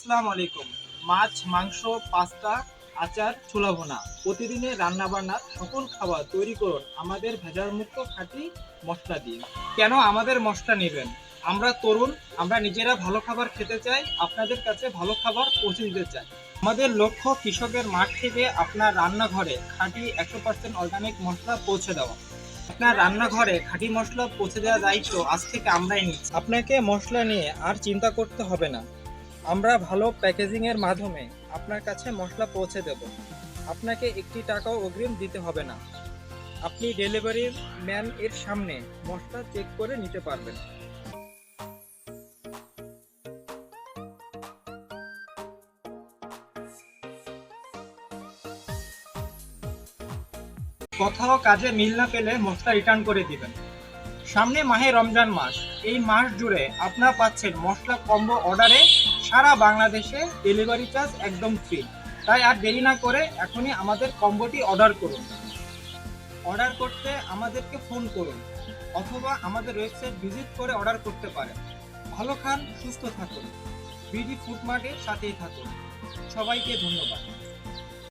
আসসালামু আলাইকুম। মাছ, মাংস, পাস্তা, আচার, ছোলা ভুনা প্রতিদিনের রান্নাবান্নার সকল খাবার তৈরি করুন আমাদের ভেজালমুক্ত খাঁটি মশলা দিয়ে। কেন আমাদের মশলা নেবেন? আমরা তরুণ, আমরা নিজেরা ভালো খাবার খেতে চাই, আপনাদের কাছে ভালো খাবার পৌঁছে দিতে চাই। আমাদের লক্ষ্য কৃষকের মাঠ থেকে আপনার রান্নাঘরে খাঁটি 100% অর্গানিক মশলা পৌঁছে দেওয়া। আপনার রান্নাঘরে খাঁটি মশলা পৌঁছে দেওয়ার দায়িত্ব আজ থেকে আমরাই নিচ্ছি। আপনাকে মশলা নিয়ে আর চিন্তা করতে হবে না। আমরা ভালো প্যাকেজিংয়ের মাধ্যমে আপনার কাছে মশলা পৌঁছে দেব। আপনাকে একটি টাকাও অগ্রিম দিতে হবে না। আপনি ডেলিভারি ম্যান এর সামনে মশলা চেক করে নিতে পারবেন। কোথাও কাজে মিল না পেলে মশলা রিটার্ন করে দিবেন। সামনে মাহে রমজান মাস। এই মাস জুড়ে আপনারা পাচ্ছেন মশলা কম্বো অর্ডারে সারা বাংলাদেশে ডেলিভারি চার্জ একদম ফ্রি। তাই আর দেরি না করে এখনই আমাদের কম্বোটি অর্ডার করুন। অর্ডার করতে আমাদেরকে ফোন করুন অথবা আমাদের ওয়েবসাইট ভিজিট করে অর্ডার করতে পারেন। ভালো খান, সুস্থ থাকুন। বিডি ফুড মার্টের সাথেই থাকুন। সবাইকে ধন্যবাদ।